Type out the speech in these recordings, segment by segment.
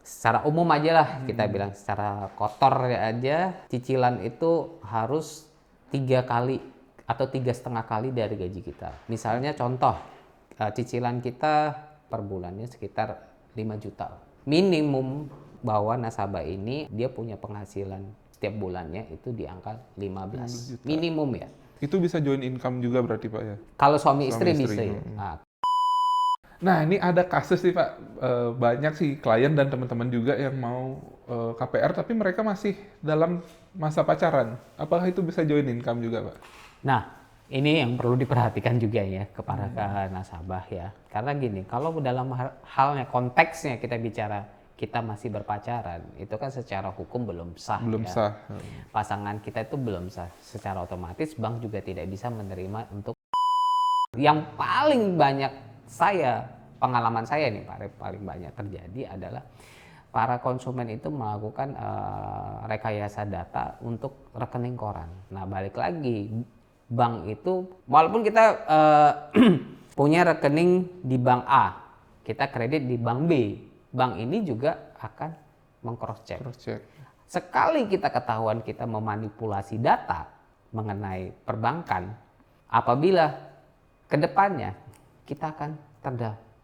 secara umum aja lah kita bilang secara kotor aja cicilan itu harus 3 kali atau 3,5 kali dari gaji kita. Misalnya contoh cicilan kita per bulannya sekitar 5 juta. Minimum bahwa nasabah ini dia punya penghasilan setiap bulannya itu di angka 15 juta. minimum ya. Itu bisa join income juga berarti Pak ya? Kalau suami istri Suami bisa istri. ya. Nah, ini ada kasus sih Pak, banyak sih klien dan teman-teman juga yang mau KPR tapi mereka masih dalam masa pacaran. Apakah itu bisa join income juga Pak? Nah, ini yang perlu diperhatikan juga ya kepada nasabah ya. Karena gini, kalau dalam halnya konteksnya kita bicara kita masih berpacaran, itu kan secara hukum belum sah. Belum ya. sah. Pasangan kita itu belum sah. Secara otomatis bank juga tidak bisa menerima untuk yang paling banyak pengalaman saya nih Pak, paling banyak terjadi adalah para konsumen itu melakukan rekayasa data untuk rekening koran. Nah, balik lagi, bank itu walaupun kita punya rekening di bank A, kita kredit di bank B, bank ini juga akan meng-cross check. Sekali kita ketahuan kita memanipulasi data mengenai perbankan, apabila kedepannya kita akan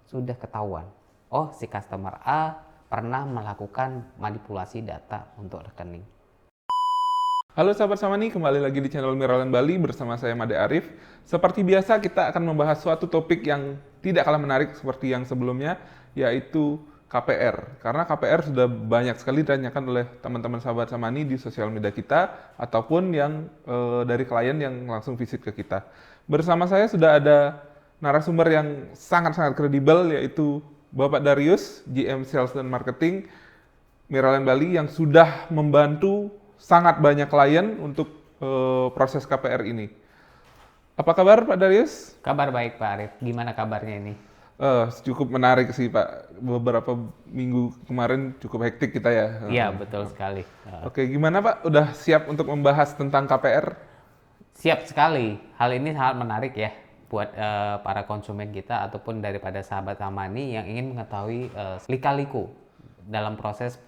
sudah ketahuan, oh si customer A pernah melakukan manipulasi data untuk rekening. Halo sahabat Samani, kembali lagi di channel Miralan Bali bersama saya Made Arif. Seperti biasa kita akan membahas suatu topik yang tidak kalah menarik seperti yang sebelumnya, yaitu KPR. Karena KPR sudah banyak sekali ditanyakan oleh teman-teman sahabat Samani di sosial media kita, ataupun yang dari klien yang langsung visit ke kita. Bersama saya sudah ada narasumber yang sangat-sangat kredibel, yaitu Bapak Darius, GM Sales dan Marketing Miralan Bali, yang sudah membantu sangat banyak klien untuk proses KPR ini. Apa kabar Pak Darius? Kabar baik Pak Arif, gimana kabarnya ini? Cukup menarik sih Pak, beberapa minggu kemarin cukup hektik kita ya. Iya betul sekali. Oke, gimana Pak? Udah siap untuk membahas tentang KPR? Siap sekali, hal ini sangat menarik ya buat para konsumen kita ataupun daripada sahabat Samani yang ingin mengetahui lika-liku dalam proses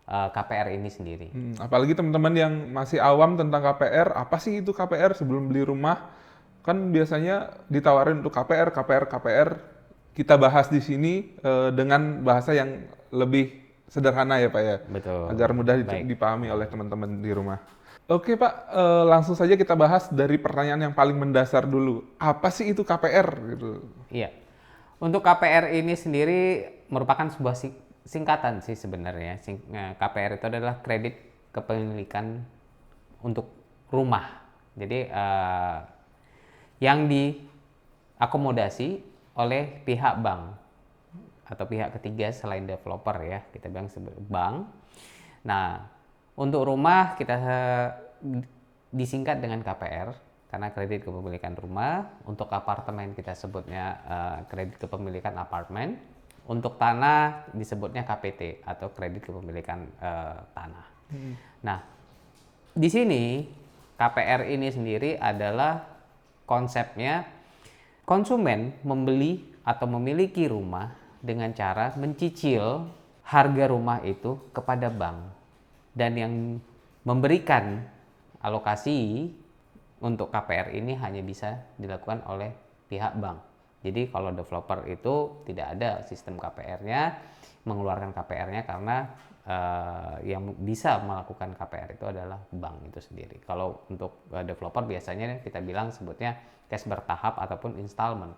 KPR ini sendiri. Apalagi teman-teman yang masih awam tentang KPR, apa sih itu KPR sebelum beli rumah? Kan biasanya ditawarin untuk KPR. Kita bahas di sini dengan bahasa yang lebih sederhana ya Pak ya. Betul. Agar mudah dipahami oleh teman-teman di rumah. Oke Pak, langsung saja kita bahas dari pertanyaan yang paling mendasar dulu. Apa sih itu KPR gitu? Iya. Untuk KPR ini sendiri merupakan sebuah singkatan sih sebenarnya. KPR itu adalah kredit kepemilikan untuk rumah. Jadi yang diakomodasi oleh pihak bank atau pihak ketiga selain developer ya, kita bilang bank. Nah, untuk rumah kita disingkat dengan KPR karena kredit kepemilikan rumah. Untuk apartemen kita sebutnya kredit kepemilikan apartemen. Untuk tanah disebutnya KPT atau kredit kepemilikan tanah. Nah, di sini KPR ini sendiri adalah konsepnya konsumen membeli atau memiliki rumah dengan cara mencicil harga rumah itu kepada bank. Dan yang memberikan alokasi untuk KPR ini hanya bisa dilakukan oleh pihak bank. Jadi kalau developer itu tidak ada sistem KPR-nya, mengeluarkan KPR-nya karena yang bisa melakukan KPR itu adalah bank itu sendiri. Kalau untuk developer biasanya kita bilang sebutnya cash bertahap ataupun installment.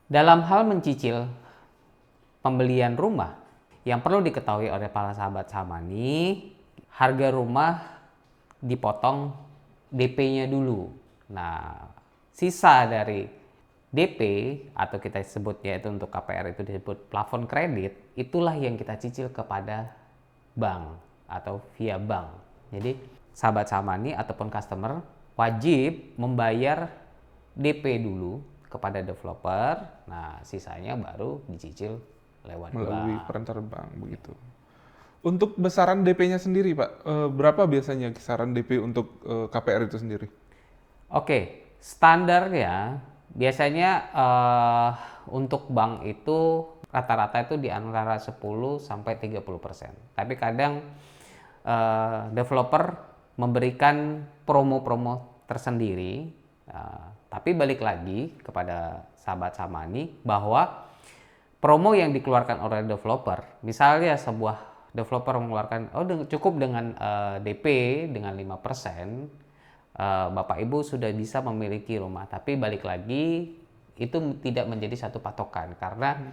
Dalam hal mencicil pembelian rumah, yang perlu diketahui oleh para sahabat Samani, harga rumah dipotong DP-nya dulu. Nah, sisa dari DP atau kita sebutnya itu untuk KPR itu disebut plafon kredit, itulah yang kita cicil kepada bank atau via bank. Jadi, sahabat Samani ataupun customer wajib membayar DP dulu kepada developer. Nah, sisanya baru dicicil lewat melalui bank. perantar bank begitu. Untuk besaran DP-nya sendiri, Pak, berapa biasanya kisaran DP untuk KPR itu sendiri? Oke, standarnya biasanya untuk bank itu rata-rata itu di antara 10 sampai 30%. Tapi kadang developer memberikan promo-promo tersendiri. Tapi balik lagi kepada sahabat Samani bahwa promo yang dikeluarkan oleh developer, misalnya sebuah developer mengeluarkan cukup dengan DP dengan 5%, Bapak Ibu sudah bisa memiliki rumah. Tapi balik lagi itu tidak menjadi satu patokan karena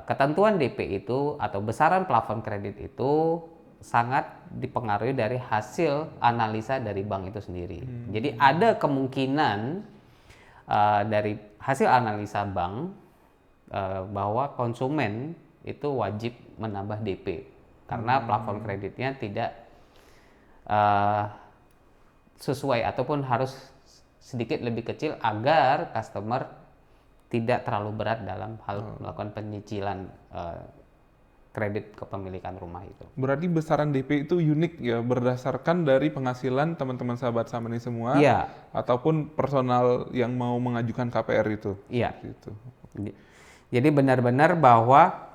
ketentuan DP itu atau besaran plafon kredit itu sangat dipengaruhi dari hasil analisa dari bank itu sendiri. Jadi ada kemungkinan dari hasil analisa bank bahwa konsumen itu wajib menambah DP karena plafon kreditnya tidak sesuai ataupun harus sedikit lebih kecil agar customer tidak terlalu berat dalam hal melakukan penyicilan kredit kepemilikan rumah itu. Berarti besaran DP itu unik ya, berdasarkan dari penghasilan teman-teman sahabat Samani semua, Iya. ataupun personal yang mau mengajukan KPR itu. Iya. Gitu. Jadi benar-benar bahwa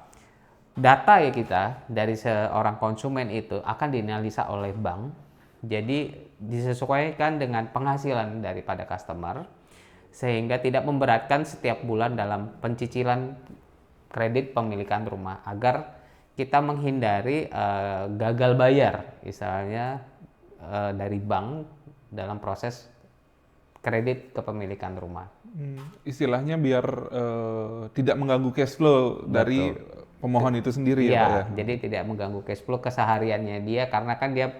data ya kita dari seorang konsumen itu akan dianalisa oleh bank. Jadi disesuaikan dengan penghasilan daripada customer sehingga tidak memberatkan setiap bulan dalam pencicilan kredit pemilikan rumah agar kita menghindari gagal bayar misalnya dari bank dalam proses kredit kepemilikan rumah. Istilahnya biar tidak mengganggu cash flow dari pemohon itu sendiri ya, Pak ya. Jadi tidak mengganggu cash flow kesehariannya dia karena kan dia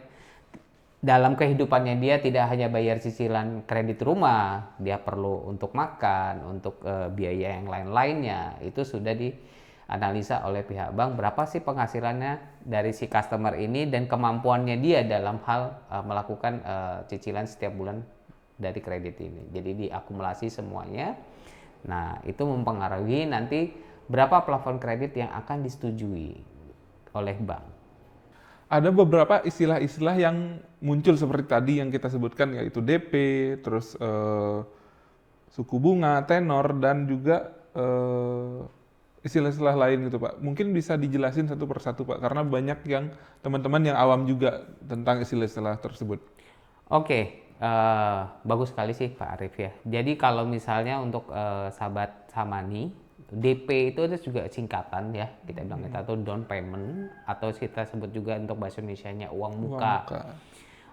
dalam kehidupannya dia tidak hanya bayar cicilan kredit rumah, dia perlu untuk makan, untuk biaya yang lain-lainnya. Itu sudah dianalisa oleh pihak bank berapa sih penghasilannya dari si customer ini dan kemampuannya dia dalam hal melakukan cicilan setiap bulan dari kredit ini. Jadi diakumulasi semuanya. Nah, itu mempengaruhi nanti berapa plafon kredit yang akan disetujui oleh bank. Ada beberapa istilah-istilah yang muncul seperti tadi yang kita sebutkan, yaitu DP, terus suku bunga, tenor, dan juga istilah-istilah lain gitu Pak. Mungkin bisa dijelasin satu persatu Pak, karena banyak yang teman-teman yang awam juga tentang istilah-istilah tersebut. Oke, bagus sekali sih Pak Arif ya. Jadi kalau misalnya untuk sahabat Samani, DP itu juga singkatan ya, kita bilang kita tuh down payment atau kita sebut juga untuk bahasa Indonesianya uang muka.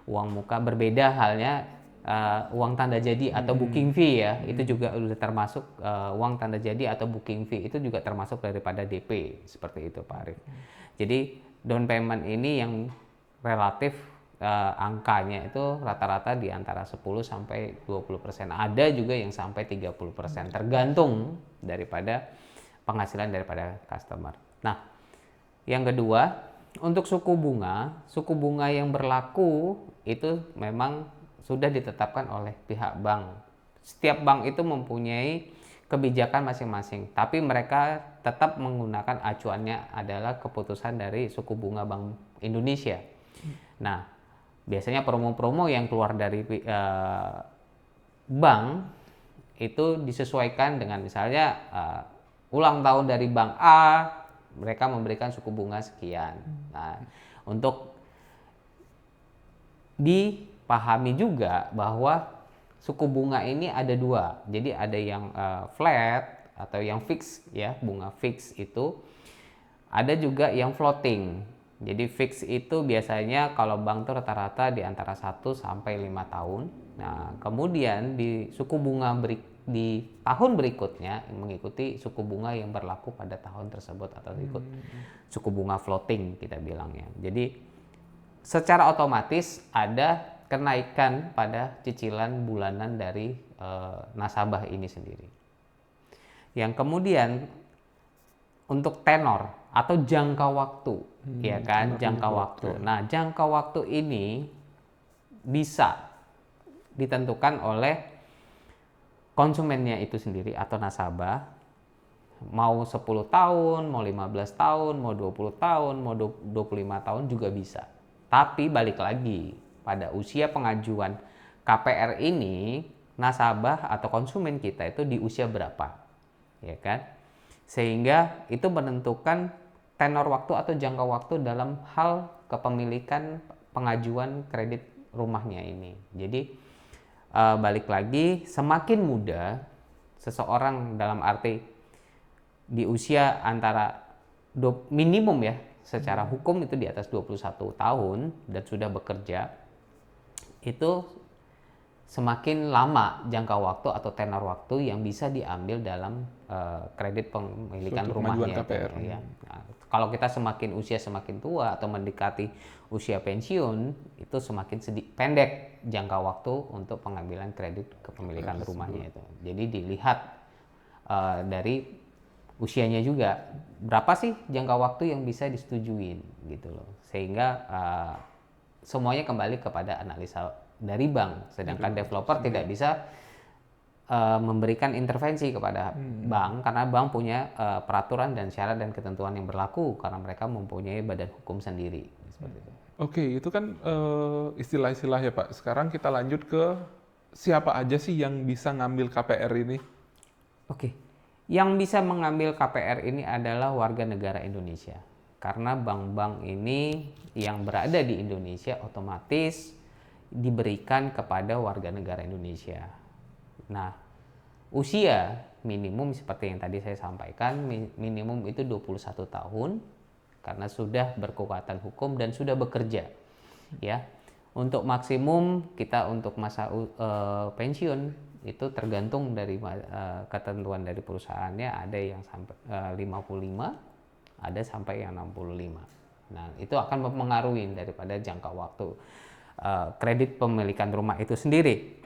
Uang muka berbeda halnya uang tanda jadi atau booking fee ya, itu juga sudah termasuk uang tanda jadi atau booking fee itu juga termasuk daripada DP seperti itu Pak Arif. Jadi down payment ini yang relatif angkanya itu rata-rata di antara 10 sampai 20%. Ada juga yang sampai 30%, tergantung daripada penghasilan daripada customer. Nah, yang kedua, untuk suku bunga yang berlaku itu memang sudah ditetapkan oleh pihak bank. Setiap bank itu mempunyai kebijakan masing-masing, tapi mereka tetap menggunakan acuannya adalah keputusan dari suku bunga Bank Indonesia. Nah, biasanya promo-promo yang keluar dari bank itu disesuaikan dengan misalnya ulang tahun dari bank A, mereka memberikan suku bunga sekian. Nah, untuk dipahami juga bahwa suku bunga ini ada dua. Jadi ada yang flat atau yang fix ya, bunga fix itu. Ada juga yang floating. Jadi fix itu biasanya kalau bank tuh rata-rata di antara 1 sampai 5 tahun. Nah, kemudian di suku bunga di tahun berikutnya mengikuti suku bunga yang berlaku pada tahun tersebut atau ikut suku bunga floating kita bilangnya. Jadi secara otomatis ada kenaikan pada cicilan bulanan dari nasabah ini sendiri. Yang kemudian untuk tenor atau jangka waktu, ya kan, jangka waktu. Nah, jangka waktu ini bisa ditentukan oleh konsumennya itu sendiri atau nasabah. Mau 10 tahun, mau 15 tahun, mau 20 tahun, mau 25 tahun juga bisa. Tapi balik lagi, pada usia pengajuan KPR ini, nasabah atau konsumen kita itu di usia berapa, ya kan? Sehingga itu menentukan tenor waktu atau jangka waktu dalam hal kepemilikan pengajuan kredit rumahnya ini. Jadi balik lagi, semakin muda seseorang, dalam arti di usia antara minimum ya, secara hukum itu di atas 21 tahun dan sudah bekerja, itu semakin lama jangka waktu atau tenor waktu yang bisa diambil dalam kredit pemilikan Suatu rumahnya kemajuan KPR. itu, ya. Nah, kalau kita semakin usia semakin tua atau mendekati usia pensiun, itu semakin pendek jangka waktu untuk pengambilan kredit kepemilikan rumahnya itu. Jadi dilihat dari usianya juga, berapa sih jangka waktu yang bisa disetujuin gitu loh. Sehingga semuanya kembali kepada analisa dari bank, sedangkan developer tidak bisa memberikan intervensi kepada bank, karena bank punya peraturan dan syarat dan ketentuan yang berlaku karena mereka mempunyai badan hukum sendiri seperti itu. Oke, itu kan istilah-istilah ya Pak. Sekarang kita lanjut ke siapa aja sih yang bisa ngambil KPR ini? Oke, yang bisa mengambil KPR ini adalah warga negara Indonesia. Karena bank-bank ini yang berada di Indonesia otomatis diberikan kepada warga negara Indonesia. Nah, usia minimum seperti yang tadi saya sampaikan, minimum itu 21 tahun karena sudah berkekuatan hukum dan sudah bekerja. Ya. Untuk maksimum kita untuk masa pensiun itu tergantung dari ketentuan dari perusahaannya, ada yang sampai 55, ada sampai yang 65. Nah, itu akan mempengaruhi daripada jangka waktu kredit pemilikan rumah itu sendiri.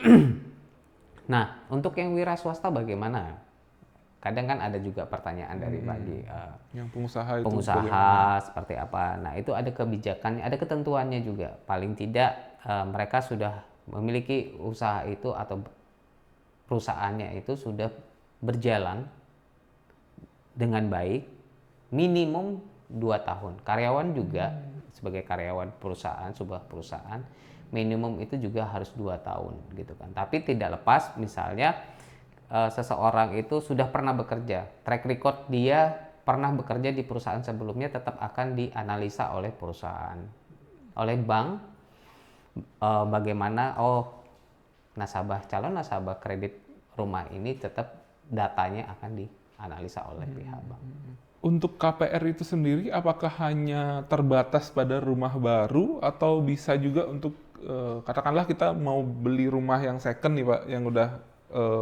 Nah, untuk yang wira swasta bagaimana? Kadang kan ada juga pertanyaan dari bagi yang pengusaha itu pengusaha seperti apa. Nah, itu ada kebijakannya, ada ketentuannya juga. Paling tidak mereka sudah memiliki usaha itu atau perusahaannya itu sudah berjalan dengan baik minimum 2 tahun. Karyawan juga sebagai karyawan perusahaan, sebuah perusahaan, minimum itu juga harus 2 tahun gitu kan. Tapi tidak lepas misalnya seseorang itu sudah pernah bekerja, track record dia pernah bekerja di perusahaan sebelumnya tetap akan dianalisa oleh perusahaan, oleh bank, bagaimana calon nasabah kredit rumah ini tetap datanya akan dianalisa oleh pihak bank. Untuk KPR itu sendiri, apakah hanya terbatas pada rumah baru atau bisa juga untuk katakanlah kita mau beli rumah yang second nih Pak, yang udah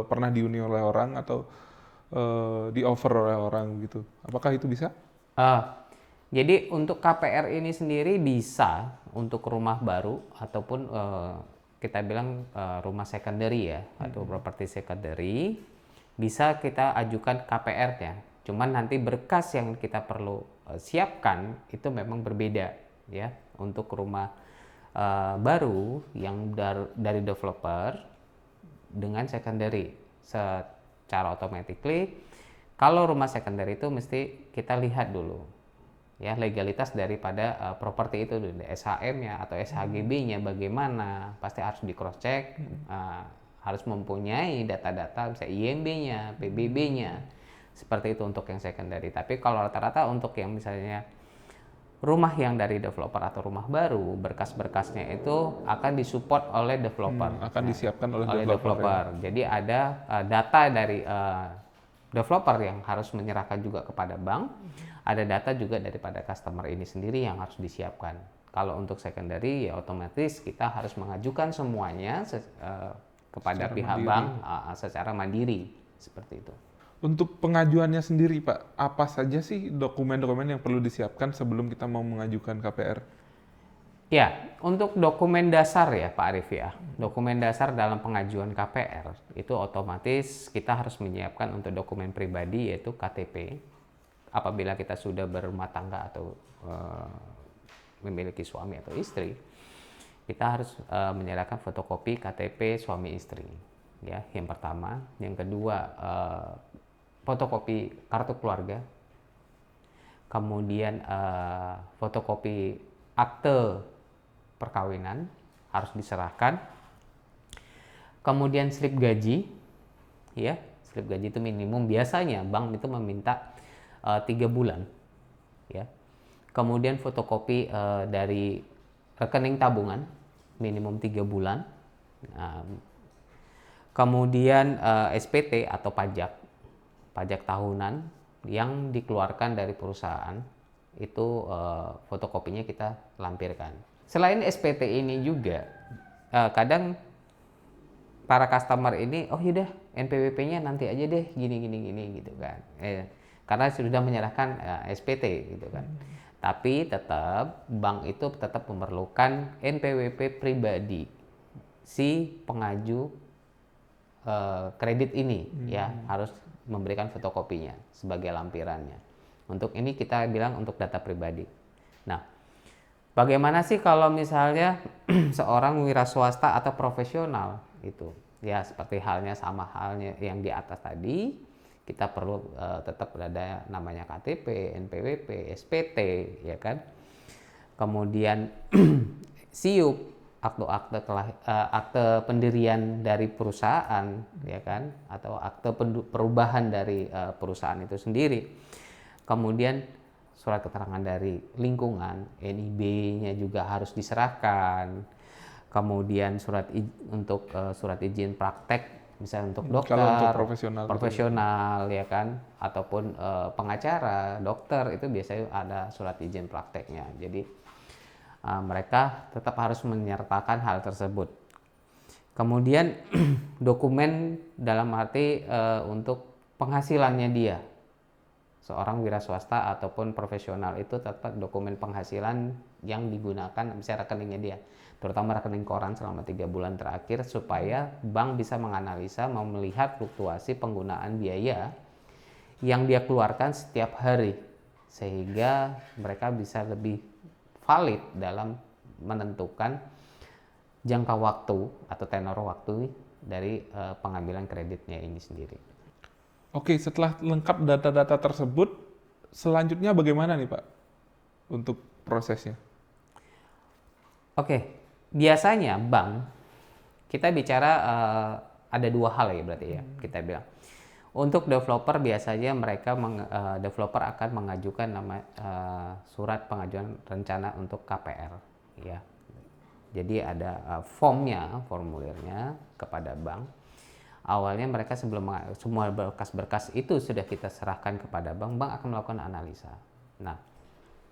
pernah dihuni oleh orang atau di offer oleh orang gitu. Apakah itu bisa? Jadi untuk KPR ini sendiri bisa untuk rumah baru ataupun kita bilang rumah secondary ya, atau properti secondary, bisa kita ajukan KPR-nya. Cuman nanti berkas yang kita perlu siapkan itu memang berbeda ya. Untuk rumah baru yang dari developer dengan secondary, secara automatically kalau rumah secondary itu mesti kita lihat dulu ya legalitas daripada properti itu, SHM-nya atau SHGB-nya bagaimana, pasti harus di cross check, harus mempunyai data-data misalnya IMB-nya, PBB-nya, seperti itu untuk yang secondary. Tapi kalau rata-rata untuk yang misalnya rumah yang dari developer atau rumah baru, berkas-berkasnya itu akan disupport oleh developer, akan disiapkan oleh developer. Ya. Jadi ada data dari developer yang harus menyerahkan juga kepada bank, ada data juga daripada customer ini sendiri yang harus disiapkan. Kalau untuk secondary ya otomatis kita harus mengajukan semuanya kepada secara pihak bank secara mandiri, seperti itu. Untuk pengajuannya sendiri Pak, apa saja sih dokumen-dokumen yang perlu disiapkan sebelum kita mau mengajukan KPR? Ya, untuk dokumen dasar ya Pak Arif ya, dokumen dasar dalam pengajuan KPR itu otomatis kita harus menyiapkan untuk dokumen pribadi yaitu KTP. Apabila kita sudah berumah tangga atau memiliki suami atau istri, kita harus menyerahkan fotokopi KTP suami istri. Ya, yang pertama. Yang kedua, fotokopi kartu keluarga. Kemudian fotokopi akte perkawinan harus diserahkan. Kemudian slip gaji, ya, slip gaji itu minimum biasanya bank itu meminta 3 bulan, ya. Kemudian fotokopi dari rekening tabungan minimum 3 bulan. Nah, kemudian SPT atau pajak tahunan yang dikeluarkan dari perusahaan itu fotokopinya kita lampirkan. Selain SPT ini juga kadang para customer ini, oh yaudah NPWP-nya nanti aja deh gini gitu kan, karena sudah menyerahkan SPT gitu kan. Tapi tetap bank itu tetap memerlukan NPWP pribadi si pengaju kredit ini, ya harus memberikan fotokopinya sebagai lampirannya. Untuk ini kita bilang untuk data pribadi. Nah, bagaimana sih kalau misalnya seorang wira swasta atau profesional itu, ya seperti sama halnya yang di atas tadi, kita perlu tetap ada namanya KTP, NPWP, SPT, ya kan. Kemudian SIUP, akte pendirian dari perusahaan, ya kan, atau akte perubahan dari perusahaan itu sendiri. Kemudian surat keterangan dari lingkungan, NIB-nya juga harus diserahkan. Kemudian surat izin praktek, misalnya untuk dokter, kalau untuk profesional ya kan, ataupun pengacara, dokter, itu biasanya ada surat izin prakteknya. Jadi mereka tetap harus menyertakan hal tersebut. Kemudian dokumen dalam arti untuk penghasilannya dia. Seorang wira swasta ataupun profesional itu tetap dokumen penghasilan yang digunakan, misalnya rekeningnya dia, terutama rekening koran selama 3 bulan terakhir, supaya bank bisa menganalisa, mau melihat fluktuasi penggunaan biaya yang dia keluarkan setiap hari, sehingga mereka bisa lebih valid dalam menentukan jangka waktu atau tenor waktu dari pengambilan kreditnya ini sendiri. Oke, setelah lengkap data-data tersebut, selanjutnya bagaimana nih Pak untuk prosesnya? Oke, biasanya bank, kita bicara ada 2 hal ya berarti ya, kita bilang. Untuk developer biasanya mereka developer akan mengajukan surat pengajuan rencana untuk KPR, ya. Jadi ada formulirnya kepada bank. Awalnya mereka sebelum semua berkas-berkas itu sudah kita serahkan kepada bank, bank akan melakukan analisa. Nah,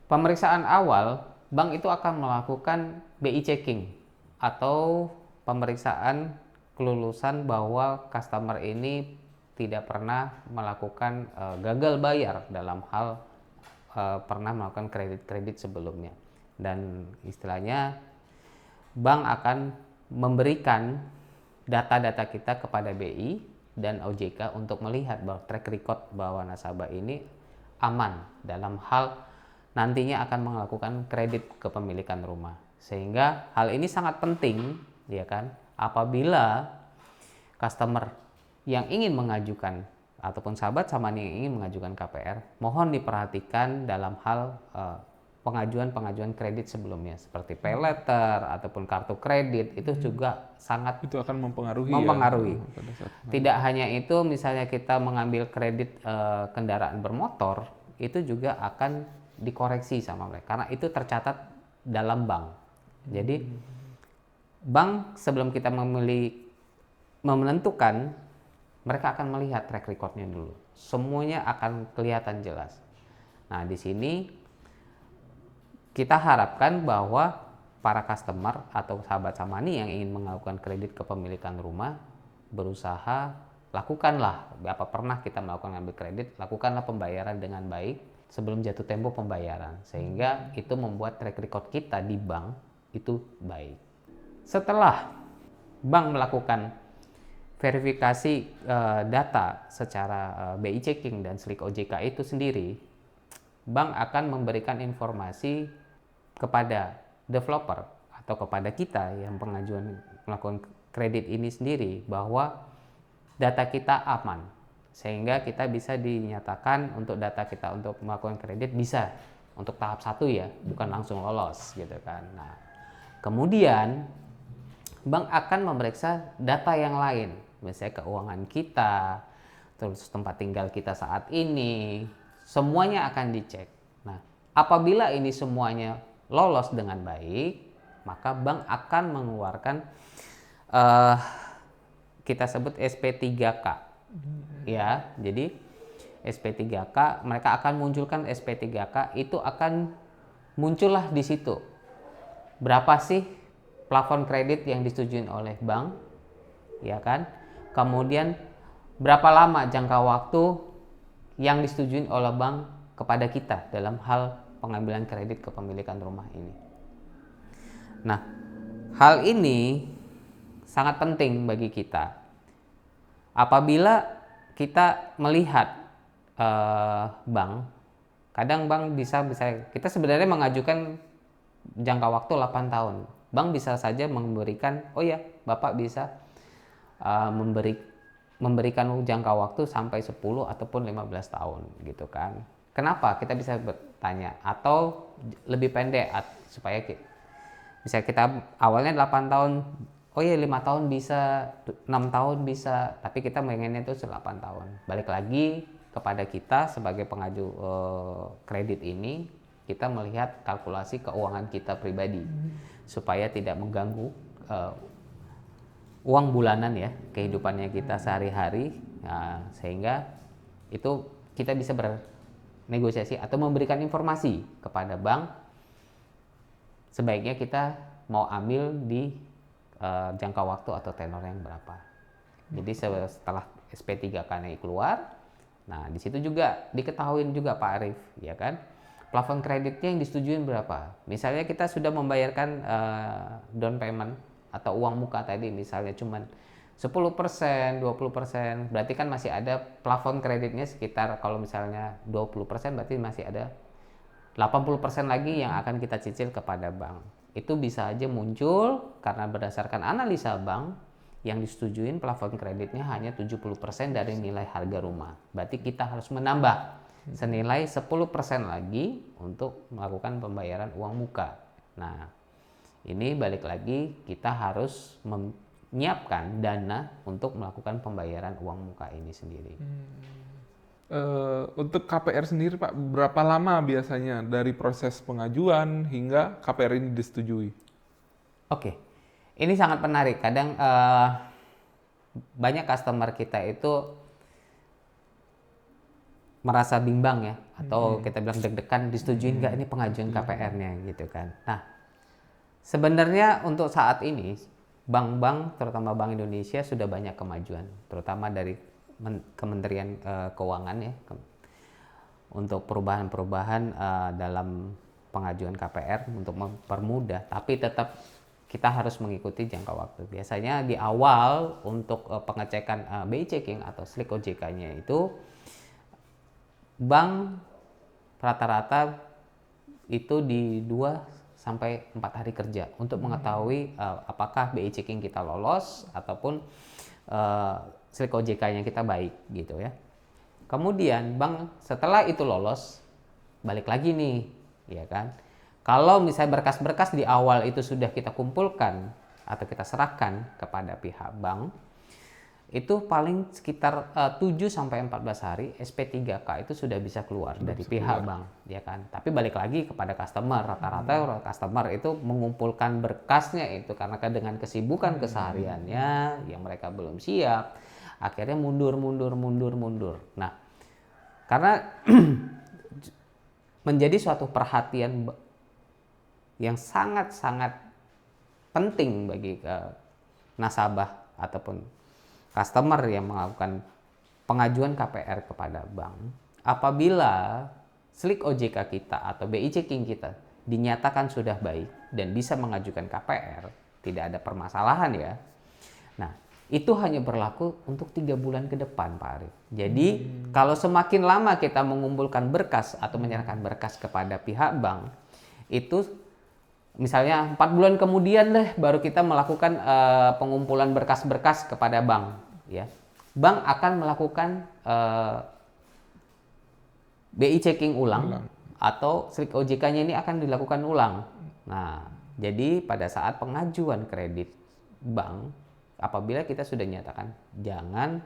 pemeriksaan awal, bank itu akan melakukan BI checking atau pemeriksaan kelulusan bahwa customer ini tidak pernah melakukan gagal bayar dalam hal pernah melakukan kredit sebelumnya. Dan istilahnya bank akan memberikan data-data kita kepada BI dan OJK untuk melihat bahwa track record bahwa nasabah ini aman dalam hal nantinya akan melakukan kredit kepemilikan rumah. Sehingga hal ini sangat penting, ya kan, apabila customer yang ingin mengajukan ataupun sahabat sama yang ingin mengajukan KPR, mohon diperhatikan dalam hal pengajuan kredit sebelumnya seperti pay letter ataupun kartu kredit, itu juga sangat itu akan mempengaruhi. Ya, tidak hanya itu, misalnya kita mengambil kredit kendaraan bermotor, itu juga akan dikoreksi sama mereka karena itu tercatat dalam bank. Jadi bank sebelum kita menentukan, mereka akan melihat track recordnya dulu. Semuanya akan kelihatan jelas. Nah, di sini kita harapkan bahwa para customer atau sahabat Samani yang ingin melakukan kredit kepemilikan rumah, berusaha lakukanlah, apa pernah kita melakukan ambil kredit, lakukanlah pembayaran dengan baik sebelum jatuh tempo pembayaran, sehingga itu membuat track record kita di bank itu baik. Setelah bank melakukan verifikasi data secara BI checking dan slik OJK itu sendiri, bank akan memberikan informasi kepada developer atau kepada kita yang pengajuan melakukan kredit ini sendiri bahwa data kita aman, sehingga kita bisa dinyatakan untuk data kita untuk melakukan kredit bisa untuk tahap 1 ya, bukan langsung lolos gitu kan. Nah, kemudian bank akan memeriksa data yang lain, misalnya keuangan kita, terus tempat tinggal kita saat ini, semuanya akan dicek. Nah, apabila ini semuanya lolos dengan baik, maka bank akan mengeluarkan kita sebut SP3K. Ya, jadi SP3K, mereka akan munculkan SP3K, itu akan muncullah di situ. Berapa sih plafon kredit yang disetujui oleh bank? Ya kan? Kemudian berapa lama jangka waktu yang disetujui oleh bank kepada kita dalam hal pengambilan kredit kepemilikan rumah ini. Nah, hal ini sangat penting bagi kita. Apabila kita melihat bank, kadang bank bisa kita sebenarnya mengajukan jangka waktu 8 tahun. Bank bisa saja memberikan, oh ya, Bapak bisa memberikan jangka waktu sampai 10 ataupun 15 tahun gitu kan. Kenapa? Kita bisa bertanya, atau lebih pendek supaya bisa kita awalnya 8 tahun, oh ya 5 tahun bisa, 6 tahun bisa, tapi kita pengennya itu 8 tahun. Balik lagi kepada kita sebagai pengaju kredit ini, kita melihat kalkulasi keuangan kita pribadi supaya tidak mengganggu uang bulanan ya, kehidupannya kita sehari-hari. Nah, sehingga itu kita bisa bernegosiasi atau memberikan informasi kepada bank sebaiknya kita mau ambil di jangka waktu atau tenor yang berapa. Jadi setelah SP3K keluar, nah di situ juga diketahui juga Pak Arief, ya kan, plafon kreditnya yang disetujui berapa. Misalnya kita sudah membayarkan down payment atau uang muka tadi misalnya cuman 10%, 20%, berarti kan masih ada plafon kreditnya sekitar, kalau misalnya 20% berarti masih ada 80% lagi yang akan kita cicil kepada bank. Itu bisa aja muncul karena berdasarkan analisa bank yang disetujuin plafon kreditnya hanya 70% dari nilai harga rumah. Berarti kita harus menambah senilai 10% lagi untuk melakukan pembayaran uang muka. Nah, ini balik lagi kita harus menyiapkan dana untuk melakukan pembayaran uang muka ini sendiri. Untuk KPR sendiri Pak, berapa lama biasanya dari proses pengajuan hingga KPR ini disetujui? Oke, ini sangat menarik. Kadang banyak customer kita itu merasa bimbang ya, atau kita bilang deg-degan, disetujui nggak ini pengajuan KPR-nya gitu kan. Nah, sebenarnya untuk saat ini bank-bank, terutama Bank Indonesia, sudah banyak kemajuan, terutama dari Kementerian Keuangan ya, untuk perubahan-perubahan dalam pengajuan KPR untuk mempermudah, tapi tetap kita harus mengikuti jangka waktu. Biasanya di awal untuk pengecekan BI checking atau slik OJK-nya itu bank rata-rata itu di 2 sampai 4 hari kerja untuk mengetahui apakah BI checking kita lolos ataupun slik OJK-nya kita baik gitu ya. Kemudian bank setelah itu lolos, balik lagi nih, ya kan. Kalau misalnya berkas-berkas di awal itu sudah kita kumpulkan atau kita serahkan kepada pihak bank, itu paling sekitar 7 sampai 14 hari SP3K itu sudah bisa keluar dari pihak bank, ya kan. Tapi balik lagi kepada customer, rata-rata customer itu mengumpulkan berkasnya itu karena dengan kesibukan kesehariannya yang mereka belum siap, akhirnya mundur. Nah, karena menjadi suatu perhatian yang sangat-sangat penting bagi nasabah ataupun customer yang melakukan pengajuan KPR kepada bank, apabila slik OJK kita atau BI checking kita dinyatakan sudah baik dan bisa mengajukan KPR, tidak ada permasalahan ya. Nah, itu hanya berlaku untuk 3 bulan ke depan Pak Arief. Jadi kalau semakin lama kita mengumpulkan berkas atau menyerahkan berkas kepada pihak bank, itu misalnya 4 bulan kemudian deh baru kita melakukan pengumpulan berkas-berkas kepada bank, ya. Bank akan melakukan BI checking ulang atau slik OJK-nya ini akan dilakukan ulang. Nah, jadi pada saat pengajuan kredit bank, apabila kita sudah nyatakan jangan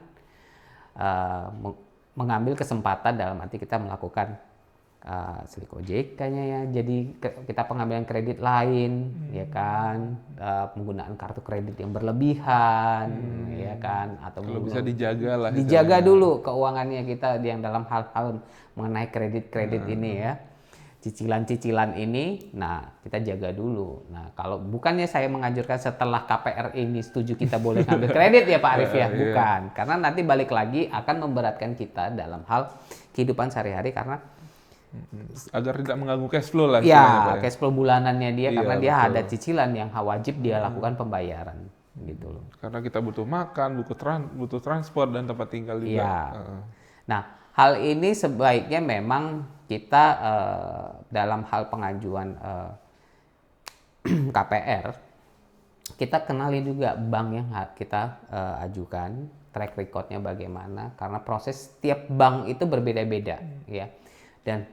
mengambil kesempatan dalam arti kita melakukan slik OJK-nya ya, jadi kita pengambilan kredit lain, ya kan, penggunaan kartu kredit yang berlebihan, ya kan, atau Kalau bisa dijaga lah. dijaga dulu keuangannya kita yang dalam hal-hal mengenai kredit-kredit ini ya, cicilan-cicilan ini, nah kita jaga dulu. Nah kalau bukannya saya menganjurkan setelah KPR ini setuju kita boleh ngambil kredit ya Pak Arif ya, bukan, karena nanti balik lagi akan memberatkan kita dalam hal kehidupan sehari-hari karena agar tidak mengganggu cash flow lah. ya, cash flow bulanannya dia, Iya, karena dia betul. ada cicilan yang wajib dia lakukan pembayaran gitu loh. Karena kita butuh makan, butuh transport dan tempat tinggal juga. Iya. Nah, hal ini sebaiknya memang kita dalam hal pengajuan KPR, kita kenali juga bank yang kita ajukan, track recordnya bagaimana, karena proses setiap bank itu berbeda-beda ya. Dan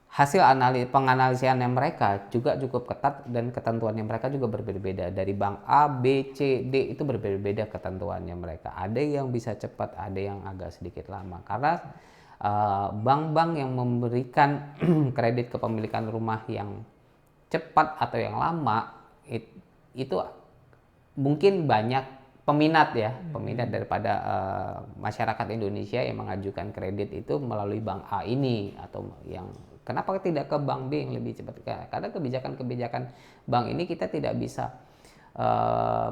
hasil penganalisiannya mereka juga cukup ketat dan ketentuannya mereka juga berbeda-beda. Dari bank A, B, C, D itu berbeda-beda ketentuannya mereka. Ada yang bisa cepat, ada yang agak sedikit lama. Karena bank-bank yang memberikan kredit kepemilikan rumah yang cepat atau yang lama itu mungkin banyak peminat daripada masyarakat Indonesia yang mengajukan kredit itu melalui bank A ini, atau yang kenapa tidak ke bank B yang lebih cepat? Karena kebijakan-kebijakan bank ini kita tidak bisa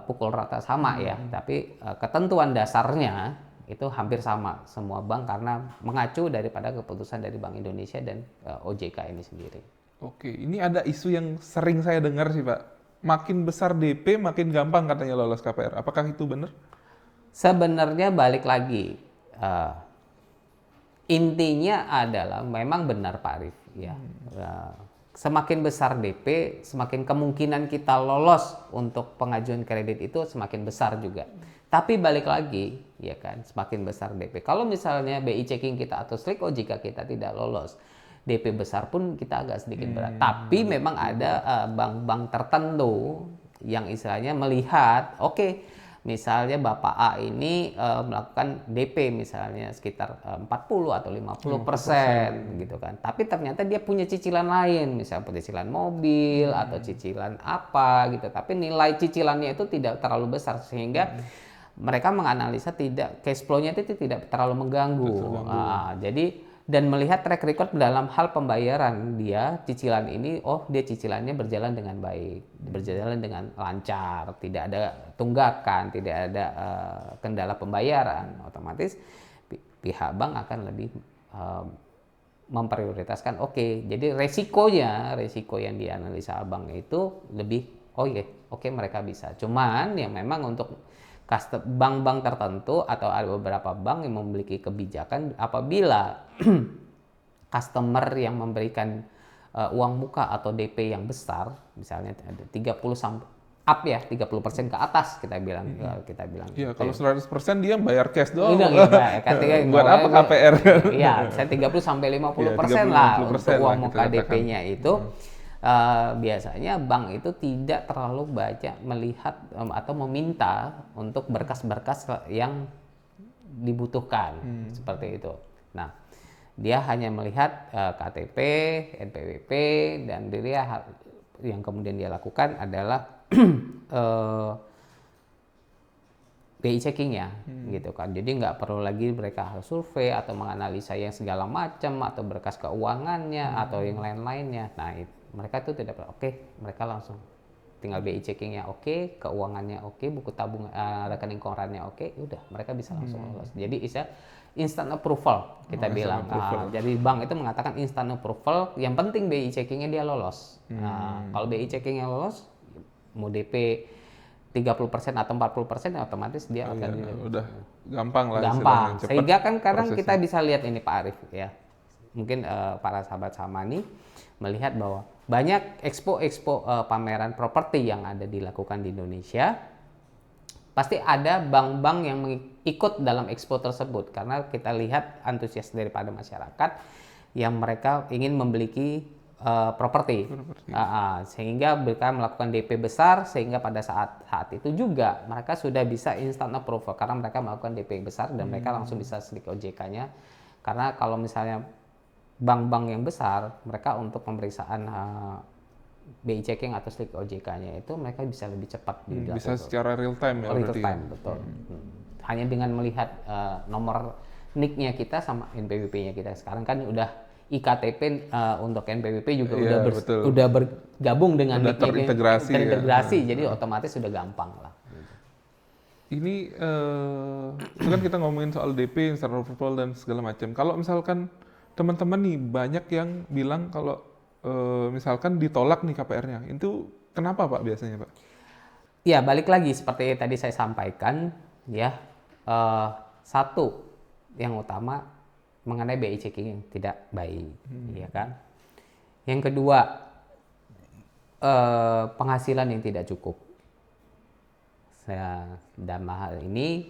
pukul rata sama ya, tapi ketentuan dasarnya itu hampir sama semua bank karena mengacu daripada keputusan dari Bank Indonesia dan OJK ini sendiri. Oke, ini ada isu yang sering saya dengar sih Pak. Makin besar DP, makin gampang katanya lolos KPR. Apakah itu benar? Sebenarnya balik lagi, intinya adalah memang benar Pak Arif ya. Semakin besar DP, semakin kemungkinan kita lolos untuk pengajuan kredit itu semakin besar juga. Tapi balik lagi, ya kan, semakin besar DP. Kalau misalnya BI checking kita atau slik OJK kita tidak lolos, DP besar pun kita agak sedikit berat. Tapi memang ada bank-bank tertentu yang istilahnya melihat, oke, misalnya Bapak A ini melakukan DP misalnya sekitar 40 atau 50% gitu kan. Tapi ternyata dia punya cicilan lain, misalnya cicilan mobil atau cicilan apa gitu. Tapi nilai cicilannya itu tidak terlalu besar sehingga mereka menganalisa cash flow-nya itu tidak terlalu mengganggu. Jadi dan melihat track record dalam hal pembayaran dia cicilan ini, dia cicilannya berjalan dengan baik, berjalan dengan lancar, tidak ada tunggakan, tidak ada kendala pembayaran, otomatis pihak bank akan lebih memprioritaskan. Jadi resiko yang dianalisa bank itu lebih mereka bisa. Cuman yang memang untuk bank-bank tertentu atau ada beberapa bank yang memiliki kebijakan apabila customer yang memberikan uang muka atau DP yang besar, misalnya 30% ke atas kita bilang. Iya, kalau 100% dia bayar cash doang. Buat apa KPR? Iya, saya 30 sampai 50% lah untuk uang muka DP-nya itu. Biasanya bank itu tidak terlalu banyak melihat atau meminta untuk berkas-berkas yang dibutuhkan seperti itu. Nah, dia hanya melihat KTP, NPWP, dan dia yang kemudian dia lakukan adalah BI checking ya, gitu kan. Jadi nggak perlu lagi mereka harus survei atau menganalisa yang segala macam atau berkas keuangannya atau yang lain-lainnya. Nah, mereka itu tidak perlu. Mereka langsung tinggal BI checkingnya keuangannya buku tabungan rekening korannya udah mereka bisa langsung lolos. Jadi instant approval kita bilang. Jadi bank itu mengatakan instant approval, yang penting BI checkingnya dia lolos. Kalau BI checkingnya lolos, mau DP 30% atau 40% otomatis dia akan udah gampang lah. Gampang. Sehingga kan kadang kita bisa lihat ini Pak Arif ya. Mungkin para sahabat Samani melihat bahwa banyak expo pameran properti yang ada dilakukan di Indonesia. Pasti ada bank-bank yang ikut dalam expo tersebut karena kita lihat antusias daripada masyarakat yang mereka ingin memiliki properti. Sehingga mereka melakukan DP besar, sehingga pada saat itu juga mereka sudah bisa instant approval karena mereka melakukan DP besar dan mereka langsung bisa slik OJK-nya Karena kalau misalnya bank-bank yang besar, mereka untuk pemeriksaan BI checking atau slik OJK-nya itu mereka bisa lebih cepat Bisa secara real time ya real berarti time, ya? betul. Hanya dengan melihat nomor NIK-nya kita sama NPWP-nya kita. Sekarang kan udah IKTP untuk NPWP juga Iya, betul. udah bergabung dengan Udah NIK-nya, terintegrasi ya. terintegrasi, jadi otomatis sudah gampang lah. Ini itu kan kita ngomongin soal DP, internal approval dan segala macam. Kalau misalkan teman-teman nih banyak yang bilang kalau misalkan ditolak nih KPR-nya, itu kenapa Pak biasanya Pak? Ya, balik lagi seperti tadi saya sampaikan, ya, satu yang utama mengenai BI checking yang tidak baik, ya kan. Yang kedua, penghasilan yang tidak cukup. Dalam hal ini,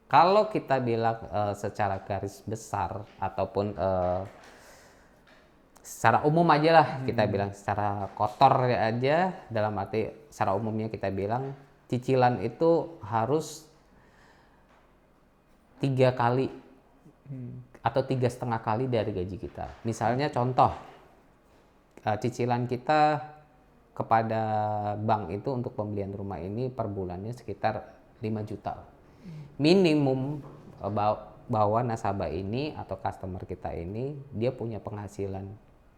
kalau kita bilang secara garis besar ataupun secara umum aja lah, kita bilang secara kotor aja, dalam arti secara umumnya kita bilang cicilan itu harus 3 kali atau 3,5 kali dari gaji kita. Misalnya contoh, cicilan kita kepada bank itu untuk pembelian rumah ini per bulannya sekitar 5 juta. Minimum bahwa nasabah ini atau customer kita ini dia punya penghasilan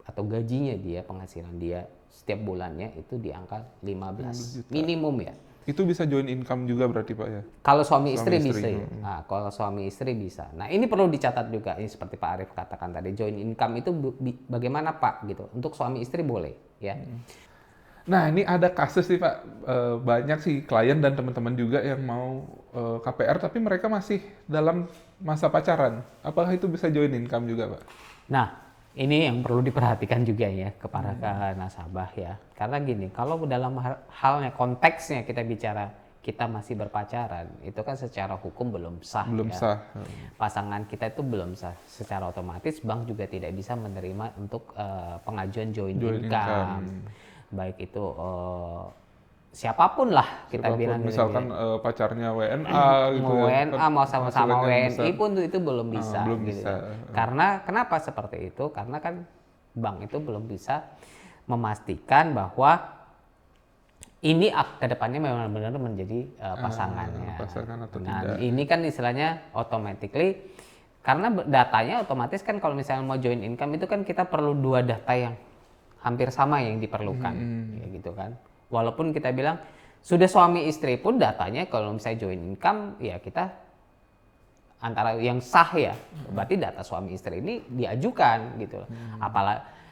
atau gajinya dia, penghasilan dia setiap bulannya itu di angka 15 juta. minimum ya. Itu bisa join income juga berarti Pak ya? Kalau suami istri bisa ya. Nah, kalau suami istri bisa. Nah, ini perlu dicatat juga, ini seperti Pak Arief katakan tadi, joint income itu bagaimana Pak gitu. Untuk suami istri boleh ya. Nah, ini ada kasus sih Pak, banyak sih klien dan teman-teman juga yang mau KPR tapi mereka masih dalam masa pacaran. Apakah itu bisa join income juga Pak? Nah, ini yang perlu diperhatikan juga ya kepada nasabah ya. Karena gini, kalau dalam halnya konteksnya kita bicara kita masih berpacaran, itu kan secara hukum belum sah. Belum ya. sah. Pasangan kita itu belum sah. Secara otomatis bank juga tidak bisa menerima untuk pengajuan joint income. Baik itu siapapun lah kita bilang. Misalkan pacarnya WNA gitu WNA mau sama-sama WNI pun itu belum bisa. Belum gitu. bisa. Karena kenapa seperti itu? Karena kan bank itu belum bisa memastikan bahwa ini kedepannya memang benar menjadi pasangannya. Pasangan atau nah, tidak. ini kan istilahnya automatically, karena datanya otomatis kan kalau misalnya mau join income itu kan kita perlu 2 data yang hampir sama yang diperlukan, ya gitu kan. Walaupun kita bilang sudah suami istri pun datanya kalau misalnya join income ya kita antara yang sah ya, berarti data suami istri ini diajukan gitu loh. Apalagi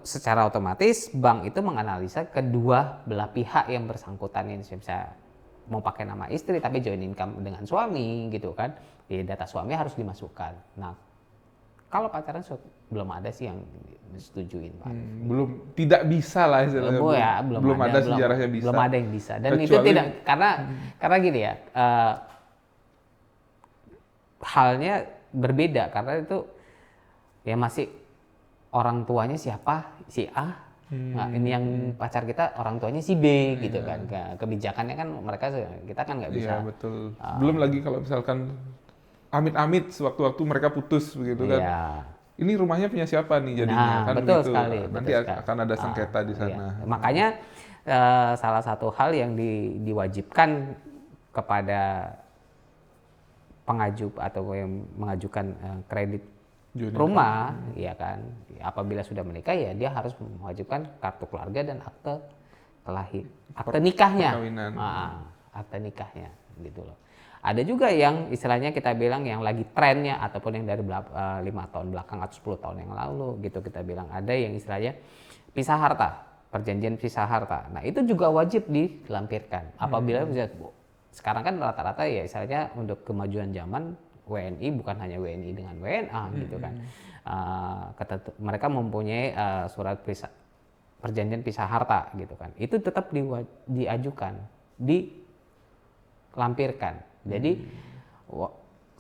secara otomatis bank itu menganalisa kedua belah pihak yang bersangkutan ini, misalnya mau pakai nama istri tapi join income dengan suami gitu kan, ya data suami harus dimasukkan. Nah, kalau pacaran belum ada sih yang disetujuin Pak. Belum, tidak bisa lah istilahnya. Belum ada sejarahnya bisa. Belum ada yang bisa. Dan kecuali, itu tidak karena gini ya, halnya berbeda karena itu ya masih orang tuanya siapa, si A. Nah, ini yang pacar kita orang tuanya si B gitu kan. Kebijakannya kan mereka kita kan nggak bisa. Iya betul. Belum lagi kalau misalkan amit-amit sewaktu-waktu mereka putus begitu kan. Iya. Ini rumahnya punya siapa nih jadinya Nah, kan betul gitu. sekali. Nanti akan ada sengketa di sana. Iya. Makanya salah satu hal yang diwajibkan kepada pengaju atau yang mengajukan kredit rumah, ya kan, apabila sudah menikah ya dia harus mewajibkan kartu keluarga dan akte nikahnya, akte nikahnya, gitu loh. Ada juga yang istilahnya kita bilang yang lagi trennya ataupun yang dari 5 tahun belakang atau 10 tahun yang lalu gitu kita bilang ada yang istilahnya pisah harta, perjanjian pisah harta. Nah itu juga wajib dilampirkan. Apabila sekarang kan rata-rata ya istilahnya untuk kemajuan zaman WNI bukan hanya WNI dengan WNA gitu kan. Mereka mempunyai surat perjanjian pisah harta gitu kan. Itu tetap diajukan, dilampirkan. Jadi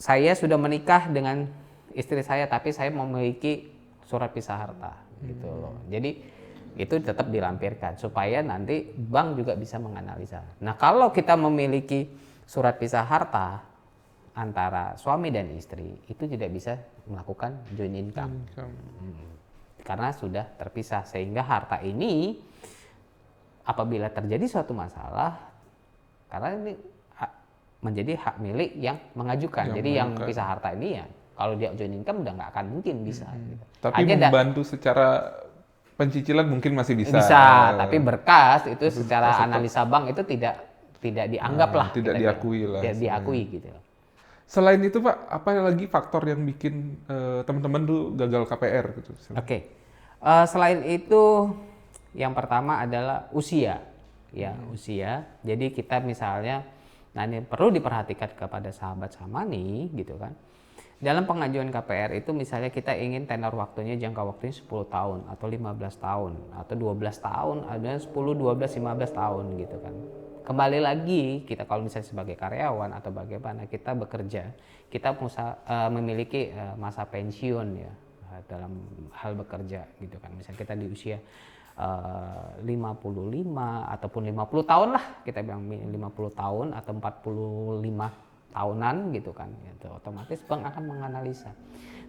saya sudah menikah dengan istri saya tapi saya memiliki surat pisah harta gitu loh. Jadi itu tetap dilampirkan supaya nanti bank juga bisa menganalisa. Nah, kalau kita memiliki surat pisah harta antara suami dan istri itu tidak bisa melakukan joint income. Karena sudah terpisah, sehingga harta ini apabila terjadi suatu masalah, karena ini menjadi hak milik yang mengajukan. Jadi yang pisah harta ini ya kalau dia joint income udah nggak akan mungkin bisa. Gitu. Tapi membantu secara pencicilan mungkin masih bisa. Bisa, tapi berkas itu secara analisa bank itu tidak dianggap lah. Tidak diakui lah. Tidak diakui gitu. Selain itu Pak, apa lagi faktor yang bikin teman-teman tuh gagal KPR gitu? Oke. Selain itu, yang pertama adalah usia. Ya, usia. Jadi kita misalnya, nah ini perlu diperhatikan kepada sahabat Samani gitu kan. Dalam pengajuan KPR itu misalnya kita ingin tenor waktunya, jangka waktunya 10 tahun atau 15 tahun atau 12 tahun, ada 10, 12, 15 tahun gitu kan. Kembali lagi kita kalau misalnya sebagai karyawan atau bagaimana kita bekerja, kita memiliki masa pensiun ya dalam hal bekerja gitu kan. Misalnya kita di usia 55 ataupun 50 tahun lah, kita bilang 50 tahun atau 45 tahunan gitu kan, gitu. Otomatis bank akan menganalisa.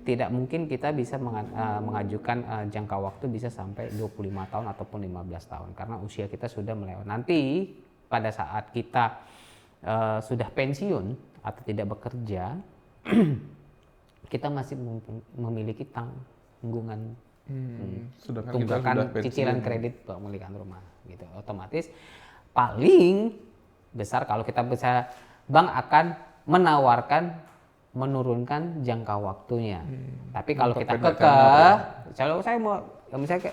Tidak mungkin kita bisa mengajukan jangka waktu bisa sampai 25 tahun ataupun 15 tahun karena usia kita sudah melewati. Nanti pada saat kita sudah pensiun atau tidak bekerja, kita masih memiliki tanggungan tunggakan cicilan kredit pemilikan rumah gitu. Otomatis paling besar kalau kita bisa, bank akan menawarkan menurunkan jangka waktunya. Tapi kalau kita kekeh, kalau saya mau misalnya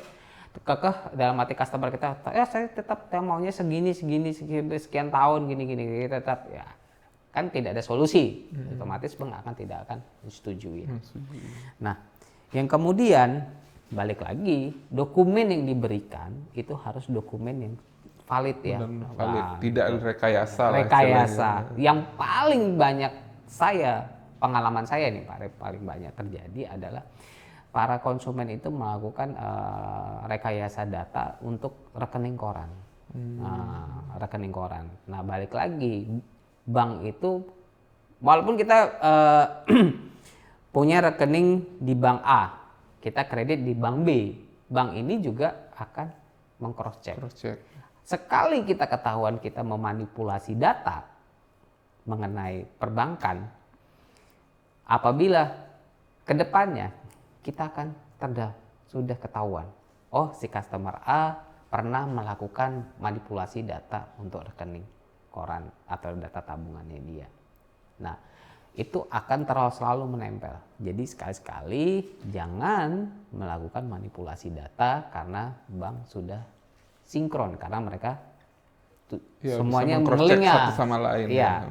kekeh dalam hati customer kita, ya saya tetap maunya segini sekian tahun gini tetap ya kan tidak ada solusi. Otomatis bank tidak akan setujui. Nah, yang kemudian balik lagi dokumen yang diberikan itu harus dokumen yang valid ya, valid. Tidak rekayasa. Yang paling banyak pengalaman saya nih Pak Rep, paling banyak terjadi adalah para konsumen itu melakukan rekayasa data untuk rekening koran. Rekening koran. Nah balik lagi, bank itu walaupun kita punya rekening di bank A, kita kredit di bank B, bank ini juga akan meng-cross check. Sekali kita ketahuan kita memanipulasi data mengenai perbankan, apabila kedepannya kita akan sudah ketahuan, oh si customer A pernah melakukan manipulasi data untuk rekening koran atau data tabungannya dia. Nah itu akan selalu menempel. Jadi sekali-sekali jangan melakukan manipulasi data karena bank sudah sinkron karena mereka semuanya nge-link satu sama lain. Iya.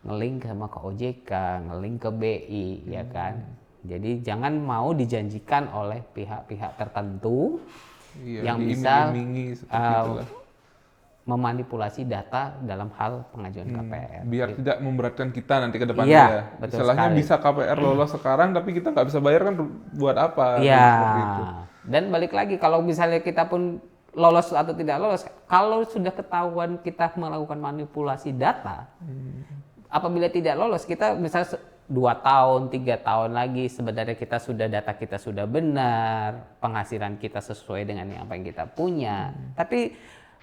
Nge-link sama ke OJK, nge-link ke BI ya kan. Jadi jangan mau dijanjikan oleh pihak-pihak tertentu yang bisa memanipulasi data dalam hal pengajuan KPR. Biar tidak memberatkan kita nanti ke depannya ya. Istilahnya bisa KPR lolos sekarang tapi kita nggak bisa bayar kan buat apa? Iya. Dan balik lagi kalau misalnya kita pun lolos atau tidak lolos, kalau sudah ketahuan kita melakukan manipulasi data, apabila tidak lolos kita misalnya 2 tahun, 3 tahun lagi sebenarnya data kita sudah benar, penghasilan kita sesuai dengan apa yang kita punya, tapi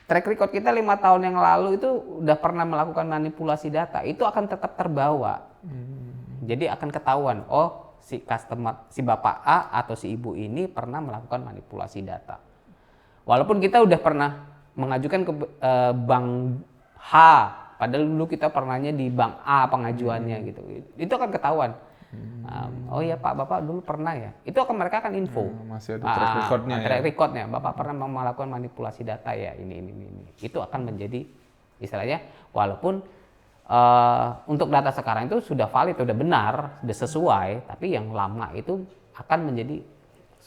track record kita 5 tahun yang lalu itu udah pernah melakukan manipulasi data, itu akan tetap terbawa. Jadi akan ketahuan, oh si customer, si bapak A atau si ibu ini pernah melakukan manipulasi data. Walaupun kita udah pernah mengajukan ke bank H, padahal dulu kita pernahnya di bank A pengajuannya gitu. Itu akan ketahuan. Oh iya Pak, Bapak dulu pernah ya. Itu mereka akan info. Masih ada track recordnya ya. Track recordnya, Bapak pernah melakukan manipulasi data ya, ini. Itu akan menjadi istilahnya, walaupun untuk data sekarang itu sudah valid, sudah benar, sudah sesuai, tapi yang lama itu akan menjadi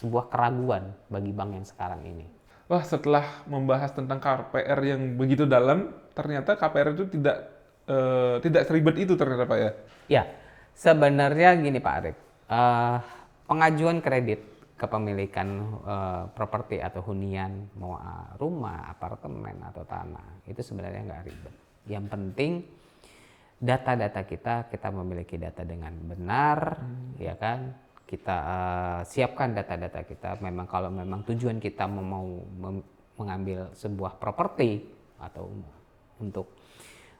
sebuah keraguan bagi bank yang sekarang ini. Wah, setelah membahas tentang KPR yang begitu dalam, ternyata KPR itu tidak seribet itu ternyata Pak ya? Ya, sebenarnya gini Pak Arif, pengajuan kredit kepemilikan properti atau hunian, mau rumah, apartemen atau tanah, itu sebenarnya nggak ribet. Yang penting data-data kita memiliki data dengan benar, ya kan? Kita siapkan data-data kita. Memang kalau memang tujuan kita mengambil sebuah properti atau untuk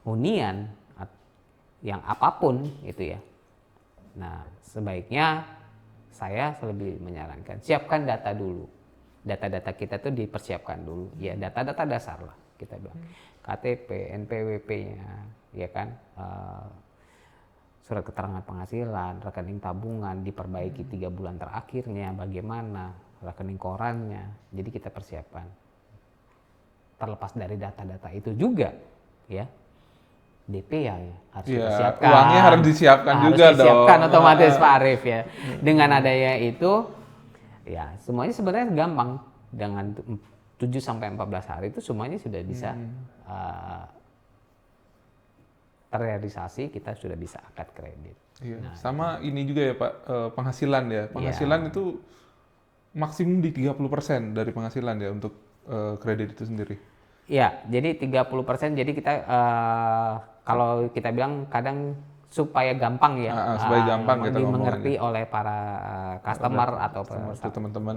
hunian yang apapun itu ya. Nah, sebaiknya saya lebih menyarankan siapkan data dulu. Data-data kita tuh dipersiapkan dulu. Ya, data-data dasar lah kita bilang. KTP, NPWP-nya, ya kan? Surat keterangan penghasilan, rekening tabungan, diperbaiki 3 bulan terakhirnya, bagaimana, rekening korannya. Jadi kita persiapkan. Terlepas dari data-data itu juga, ya, DP ya harus disiapkan. Uangnya harus disiapkan juga dong. Harus disiapkan otomatis Pak Arif ya. Dengan adanya itu, ya semuanya sebenarnya gampang. Dengan 7-14 hari itu semuanya sudah bisa terrealisasi, kita sudah bisa akad kredit. Iya. Nah, sama ini juga ya Pak, penghasilan ya. Penghasilan itu maksimum di 30% dari penghasilan ya untuk kredit itu sendiri. Iya, jadi 30%. Jadi kita kalau kita bilang kadang supaya gampang ya, supaya gampang kita dimengerti oleh para customer atau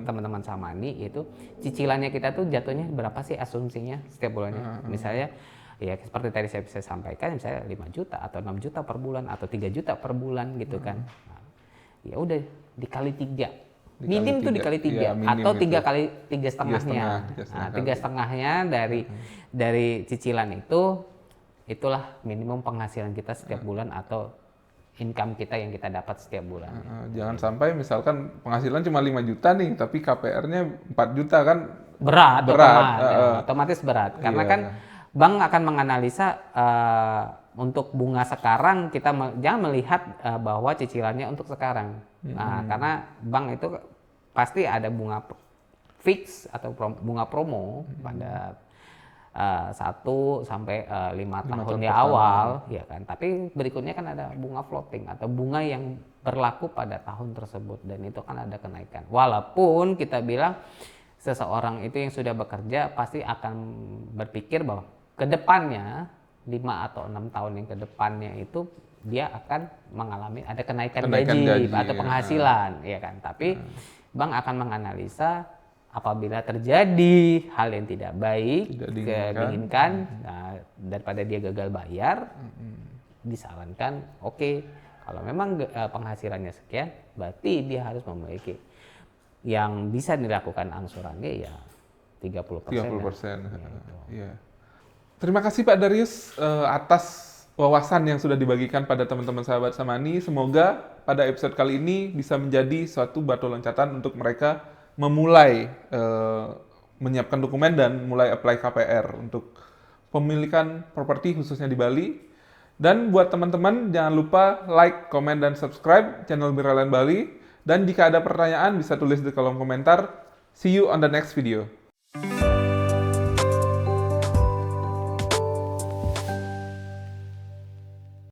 teman-teman Samani, itu cicilannya kita tuh jatuhnya berapa sih asumsinya setiap bulannya. Misalnya ya seperti tadi saya bisa sampaikan, misalnya 5 juta atau 6 juta per bulan atau 3 juta per bulan gitu kan. Nah, ya udah dikali 3. Minim tuh dikali 3 atau 3 kali 3,5-nya. Nah, 3,5-nya dari cicilan itulah minimum penghasilan kita setiap bulan atau income kita yang kita dapat setiap bulan. Jangan sampai misalkan penghasilan cuma 5 juta nih, tapi KPR-nya 4 juta kan berat. Otomatis berat. Karena kan bank akan menganalisa untuk bunga sekarang, kita jangan melihat bahwa cicilannya untuk sekarang. Nah, karena bank itu pasti ada bunga fix atau bunga promo pada 1 sampai 5 tahun di awal, ya kan. Tapi berikutnya kan ada bunga floating atau bunga yang berlaku pada tahun tersebut, dan itu kan ada kenaikan. Walaupun kita bilang seseorang itu yang sudah bekerja pasti akan berpikir bahwa kedepannya 5 atau 6 tahun yang kedepannya itu dia akan mengalami ada kenaikan gaji atau penghasilan, ya kan. Tapi bank akan menganalisa apabila terjadi hal yang tidak baik, diinginkan, daripada dia gagal bayar, disarankan kalau memang penghasilannya sekian, berarti dia harus memiliki yang bisa dilakukan angsurannya ya 30%. 30%. Iya. Terima kasih Pak Darius atas wawasan yang sudah dibagikan pada teman-teman sahabat Samani. Semoga pada episode kali ini bisa menjadi suatu batu loncatan untuk mereka memulai menyiapkan dokumen dan mulai apply KPR untuk pemilikan properti khususnya di Bali. Dan buat teman-teman jangan lupa like, komen, dan subscribe channel Miraland Bali. Dan jika ada pertanyaan bisa tulis di kolom komentar. See you on the next video.